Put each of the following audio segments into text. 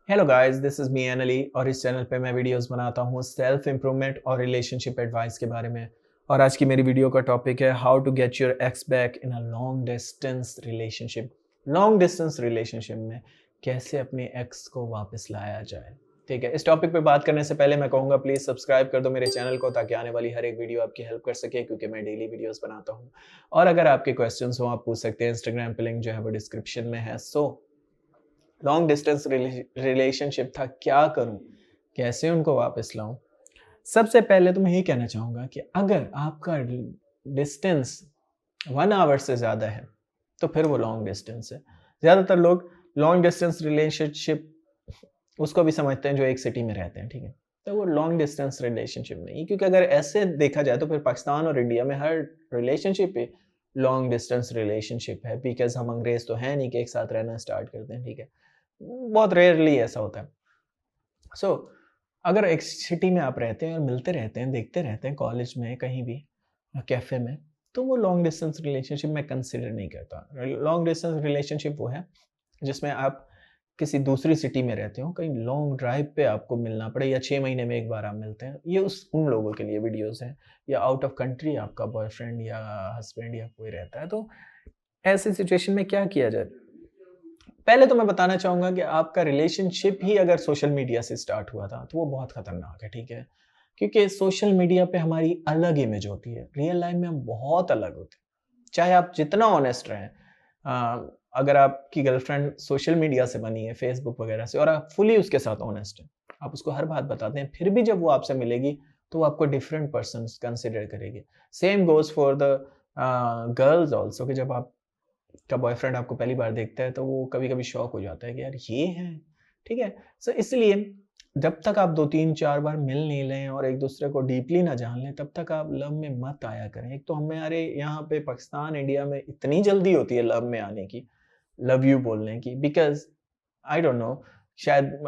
Hello guys, this is me Ali और इस channel पे मैं वीडियोस बनाता हूँ सेल्फ इम्प्रूवमेंट और रिलेशनशिप एडवाइस के बारे में। और आज की मेरी वीडियो का टॉपिक है how to get your ex back in a long distance relationship. Long distance relationship में कैसे अपने एक्स को वापस लाया जाए। ठीक है, इस टॉपिक पे बात करने से पहले मैं कहूँगा प्लीज़ सब्सक्राइब कर दो मेरे चैनल को ताकि आने वाली हर एक वीडियो आपकी हेल्प कर सके, क्योंकि मैं डेली वीडियोस बनाता हूँ। और अगर आपके क्वेश्चंस हो आप पूछ सकते हैं, इंस्टाग्राम पे लिंक जो है वो डिस्क्रिप्शन में है। लॉन्ग डिस्टेंस रिलेशनशिप था, क्या करूं, कैसे उनको वापस लाऊं। सबसे पहले तो मैं ये कहना चाहूंगा कि अगर आपका डिस्टेंस 1 आवर से ज़्यादा है तो फिर वो लॉन्ग डिस्टेंस है। ज़्यादातर लोग लॉन्ग डिस्टेंस रिलेशनशिप उसको भी समझते हैं जो एक सिटी में रहते हैं, ठीक है, तो वो लॉन्ग डिस्टेंस रिलेशनशिप नहीं है, क्योंकि अगर ऐसे देखा जाए तो फिर पाकिस्तान और इंडिया में हर रिलेशनशिप ही लॉन्ग डिस्टेंस रिलेशनशिप है, बिकॉज हम अंग्रेज तो है नहीं कि एक साथ रहना स्टार्ट करते हैं, ठीक है, बहुत रेयरली ऐसा होता है। अगर एक सिटी में आप रहते हैं और मिलते रहते हैं, देखते रहते हैं, कॉलेज में कहीं भी कैफ़े में, तो वो लॉन्ग डिस्टेंस रिलेशनशिप मैं कंसिडर नहीं करता। लॉन्ग डिस्टेंस रिलेशनशिप वो है जिसमें आप किसी दूसरी सिटी में रहते हो, कहीं लॉन्ग ड्राइव पे आपको मिलना पड़े या 6 महीने में 1 बार आप मिलते हैं। ये उन लोगों के लिए वीडियोज़ हैं, या आउट ऑफ कंट्री आपका बॉयफ्रेंड या हस्बैंड या कोई रहता है, तो ऐसी सिचुएशन में क्या किया जाए? पहले तो मैं बताना चाहूँगा कि आपका रिलेशनशिप ही अगर सोशल मीडिया से स्टार्ट हुआ था, तो वो बहुत खतरनाक है, ठीक है? क्योंकि सोशल मीडिया पे हमारी अलग इमेज होती है, रियल लाइफ में हम बहुत अलग होते हैं। चाहे आप जितना ऑनेस्ट रहें, अगर आपकी गर्लफ्रेंड सोशल मीडिया से बनी है, फेसबुक वगैरह से, और आप फुली उसके साथ ऑनेस्ट हैं, आप उसको हर बात बताते हैं, फिर भी जब वो आपसे मिलेगी, तो वो आपको डिफरेंट पर्सन कंसिडर करेगी। Same goes for the girls also, कि जब आप का बॉयफ्रेंड आपको पहली बार देखता है तो वो कभी-कभी शॉक हो जाता है कि यार ये है, ठीक है? सो इसलिए जब तक आप 2, 3, 4 बार मिल नहीं लें और एक-दूसरे को डीपली ना जान लें, तब तक आप लव में मत आया करें। एक तो हमारे यहाँ पे पाकिस्तान, इंडिया में इतनी जल्दी होती है लव में आने की, लव यू बोलने की, बिकॉज़ आई डोंट नो, शायद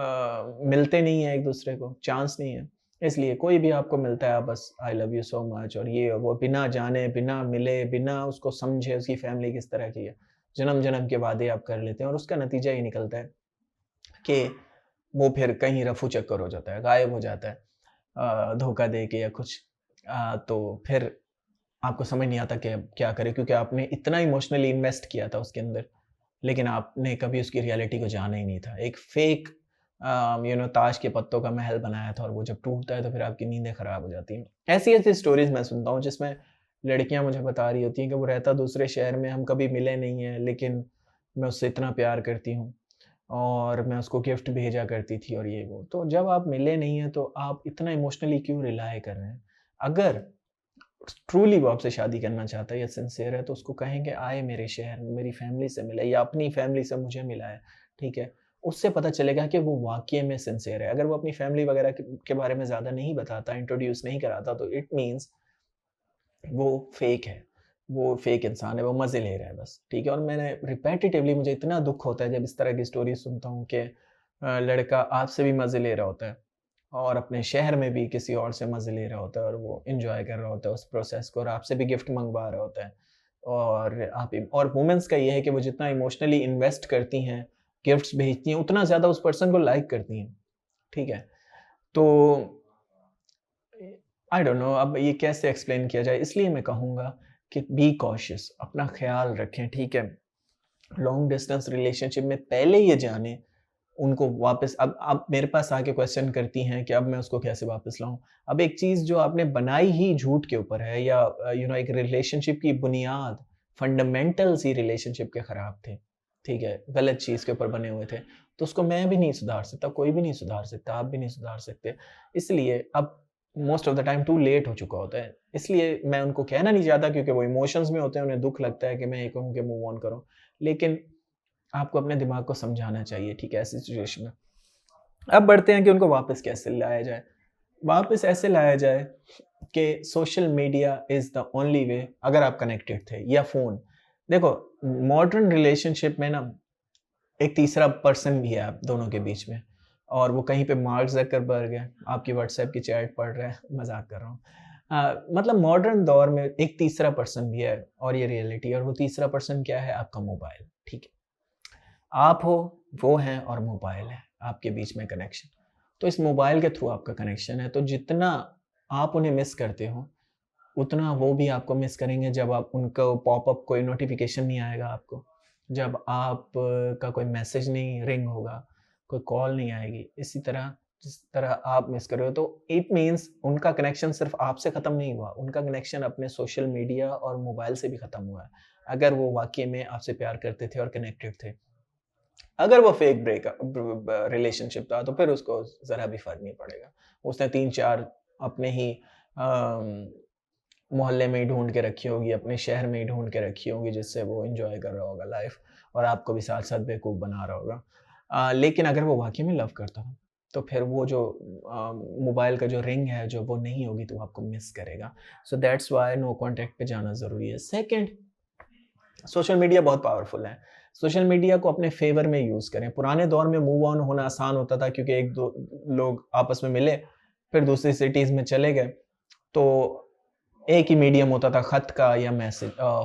मिलते नहीं हैं एक-दूसरे को, चांस नहीं है। इसलिए कोई भी आपको मिलता है, आप बस I love you so much और ये और वो, बिना जाने, बिना मिले, बिना उसको समझे उसकी फैमिली किस तरह की है। जन्म-जन्म के वादे आप कर लेते हैं और उसका नतीजा ये निकलता है कि वो फिर कहीं रफू चक्कर हो जाता है, गायब हो जाता है धोखा दे के या कुछ। तो फिर आपको समझ नहीं आता कि अब क्या करें, क्योंकि आपने इतना इमोशनली इन्वेस्ट किया था उसके अंदर, लेकिन आपने कभी उसकी रियलिटी को जाना ही नहीं था। एक फेक ताश के पत्तों का महल बनाया था और वो जब टूटता है तो फिर आपकी नींदें खराब हो जाती हैं। ऐसी-ऐसी स्टोरीज़ मैं सुनता हूँ जिसमें लड़कियाँ मुझे बता रही होती हैं कि वो रहता दूसरे शहर में, हम कभी मिले नहीं हैं, लेकिन मैं उससे इतना प्यार करती हूँ और मैं उसको गिफ्ट भेजा करती थी और ये वो। तो जब आप मिले नहीं हैं तो आप इतना इमोशनली क्यों रिलाय कर रहे हैं? अगर ट्रूली वो आपसे शादी करना चाहता है या सिंसियर है, तो उसको कहें कि आए मेरे शहर में, मेरी फैमिली से मिले या अपनी फैमिली से मुझे मिला है, ठीक है? उससे पता चलेगा कि वो वाक़ई में सिंसियर है। अगर वो अपनी फैमिली वगैरह के बारे में ज़्यादा नहीं बताता, इंट्रोड्यूस नहीं कराता, तो इट मीन्स वो फेक है, वो फेक इंसान है, वो मज़े ले रहा है बस, ठीक है? और मैंने रिपेटिटिवली, मुझे इतना दुःख होता है जब इस तरह की स्टोरी सुनता हूँ कि लड़का आपसे भी मज़े ले रहा होता है और अपने शहर में भी किसी और से मज़े ले रहा होता है और वो एन्जॉय कर रहा होता है उस प्रोसेस को, और आपसे भी गिफ्ट मँगवा रहा होता है। और वुमेन्स का ये है कि वो जितना इमोशनली इन्वेस्ट करती हैं, गिफ्ट्स भेजती हैं, उतना ज़्यादा उस पर्सन को लाइक करती हैं, ठीक है? तो आई डोंट नो अब ये कैसे एक्सप्लेन किया जाए, इसलिए मैं कहूँगा कि बी कॉशियस, अपना ख़्याल रखें, ठीक है? लॉन्ग डिस्टेंस रिलेशनशिप में पहले ये जानें उनको वापस। अब आप मेरे पास आके क्वेश्चन करती हैं कि अब मैं उसको कैसे वापस लाऊँ? अब एक चीज़ जो आपने बनाई ही झूठ के ऊपर है, या एक रिलेशनशिप की बुनियाद, फंडामेंटल्स ही रिलेशनशिप के खराब थे, ठीक है? गलत चीज़ के ऊपर बने हुए थे, तो उसको मैं भी नहीं सुधार सकता, कोई भी नहीं सुधार सकता, आप भी नहीं सुधार सकते। इसलिए अब most of the time too late हो चुका होता है। इसलिए मैं उनको कहना नहीं चाहता, क्योंकि वो इमोशंस में होते हैं, उन्हें दुःख लगता है कि मैं ये कहूँ कि मूव ऑन करो। लेकिन आपको अपने दिमाग को समझाना चाहिए, ठीक है, ऐसी सिचुएशन में। अब बढ़ते हैं कि उनको वापस कैसे लाया जाए। वापस ऐसे लाया जाए कि social media is the only way, अगर आप कनेक्टेड थे, या फ़ोन। देखो, मॉडर्न रिलेशनशिप में ना एक तीसरा पर्सन भी है आप दोनों के बीच में, और वो कहीं पे मार्क ज़करबर्ग है, आपकी व्हाट्सएप की चैट पढ़ रहा है, मज़ाक कर रहा हूँ। मतलब मॉडर्न दौर में एक तीसरा पर्सन भी है और ये रियलिटी है, और वो तीसरा पर्सन क्या है? आपका मोबाइल, ठीक है? आप हो, वो हैं और मोबाइल है, आपके बीच में कनेक्शन। तो इस मोबाइल के थ्रू आपका कनेक्शन है, तो जितना आप उन्हें मिस करते हो, उतना वो भी आपको मिस करेंगे जब आप उनको पॉपअप कोई नोटिफ़िकेशन नहीं आएगा आपको, जब आप का कोई मैसेज नहीं रिंग होगा, कोई कॉल नहीं आएगी। इसी तरह जिस तरह आप मिस कर रहे हो, तो इट मीन्स उनका कनेक्शन सिर्फ़ आपसे ख़त्म नहीं हुआ, उनका कनेक्शन अपने सोशल मीडिया और मोबाइल से भी ख़त्म हुआ है। अगर वो वाक़ई में आपसे प्यार करते थे और कनेक्टेड थे। अगर वो फेक ब्रेकअप रिलेशनशिप था, तो फिर उसको ज़रा भी फ़र्क नहीं पड़ेगा। उसने 3-4 अपने ही मोहल्ले में ही ढूँढ के रखी होगी, अपने शहर में ही ढूँढ के रखी होंगी, जिससे वो एन्जॉय कर रहा होगा लाइफ़ और आपको भी साथ-साथ बेवकूफ़ बना रहा होगा। लेकिन अगर वो वाक़ई में लव करता हो, तो फिर वो जो मोबाइल का जो रिंग है, जो वो नहीं होगी, तो वो आपको मिस करेगा। So that's why no contact पे जाना ज़रूरी है। सेकंड, सोशल मीडिया बहुत पावरफुल है। सोशल मीडिया को अपने फ़ेवर में यूज़ करें। पुराने दौर में मूव ऑन होना आसान होता था क्योंकि 1-2 लोग आपस में मिले, फिर दूसरी सिटीज़ में चले गए, तो एक ही मीडियम होता था खत का या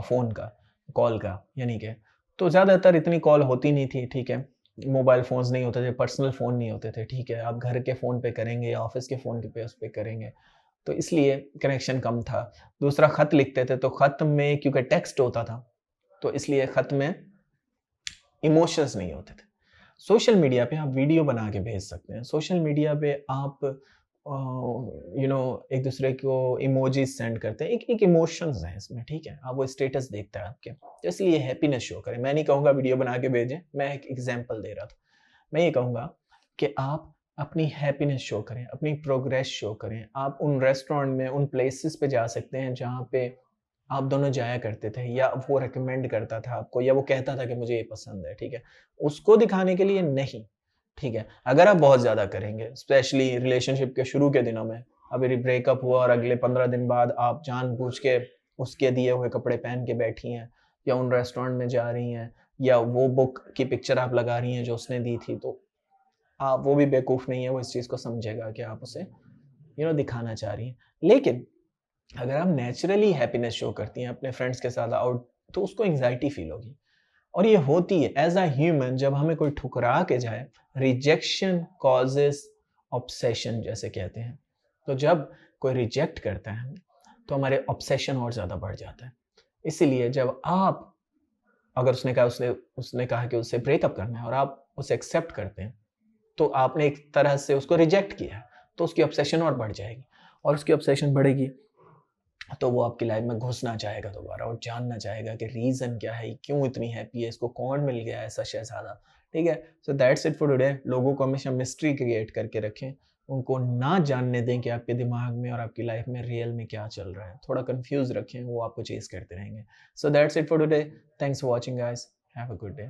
फ़ोन का, कॉल का यानी कि। तो ज़्यादातर इतनी कॉल होती नहीं थी, ठीक है। मोबाइल फ़ोन्स नहीं होते थे, पर्सनल फ़ोन नहीं होते थे, ठीक है। आप घर के फ़ोन पे करेंगे या ऑफ़िस के फ़ोन पे उस पे करेंगे, तो इसलिए कनेक्शन कम था। दूसरा खत लिखते थे, तो खत में क्योंकि टेक्स्ट होता था, तो इसलिए खत में इमोशंस नहीं होते थे। सोशल मीडिया पे आप वीडियो बना के भेज सकते हैं। सोशल मीडिया पे आप एक दूसरे को इमोजीज सेंड करते हैं। एक एक इमोशंस हैं इसमें, ठीक है। आप वो स्टेटस देखता है आपके, तो इसलिए हैप्पीनेस शो करें। मैं नहीं कहूँगा वीडियो बना के भेजें, मैं एक एग्जांपल दे रहा था। मैं ये कहूँगा कि आप अपनी हैप्पीनेस शो करें, अपनी प्रोग्रेस शो करें। आप उन रेस्टोरेंट में, उन प्लेसेस पे जा सकते हैं जहाँ पे आप दोनों जाया करते थे, या वो रिकमेंड करता था आपको, या वो कहता था कि मुझे ये पसंद है, ठीक है? उसको दिखाने के लिए नहीं, ठीक है? अगर आप बहुत ज़्यादा करेंगे, स्पेशली रिलेशनशिप के शुरू के दिनों में, अभी ब्रेकअप हुआ और अगले 15 दिन बाद आप जानबूझ के उसके दिए हुए कपड़े पहन के बैठी हैं, या उन रेस्टोरेंट में जा रही हैं, या वो बुक की पिक्चर आप लगा रही हैं जो उसने दी थी, तो आप, वो भी बेवकूफ़ नहीं है, वो इस चीज़ को समझेगा कि आप उसे दिखाना चाह रही हैं। लेकिन अगर आप नेचुरली हैप्पीनेस शो करती हैं अपने फ्रेंड्स के साथ आउट, तो उसको एंग्जायटी फील होगी, और ये होती है एज अ ह्यूमन। जब हमें कोई ठुकरा के जाए, रिजेक्शन कॉजेस ऑब्सेशन जैसे कहते हैं। तो जब कोई रिजेक्ट करता है, तो हमारे ऑब्सेशन और ज़्यादा बढ़ जाता है। इसीलिए जब आप, अगर उसने कहा कि उससे ब्रेकअप करना है और आप उसे एक्सेप्ट करते हैं, तो आपने एक तरह से उसको रिजेक्ट किया है, तो उसकी ऑब्सेशन और बढ़ जाएगी, और उसकी ऑब्सेशन बढ़ेगी, तो वो आपकी लाइफ में घुसना चाहेगा दोबारा और जानना चाहेगा कि रीज़न क्या है, क्यों इतनी हैप्पी है, इसको कौन मिल गया ऐसा शहज़ादा, ठीक है? So that's it for today. लोगों को हमेशा मिस्ट्री क्रिएट करके रखें, उनको ना जानने दें कि आपके दिमाग में और आपकी लाइफ में रियल में क्या चल रहा है। थोड़ा कन्फ्यूज़ रखें, वो आपको चेज़ करते रहेंगे। So that's it for today. Thanks for watching guys. Have a good day.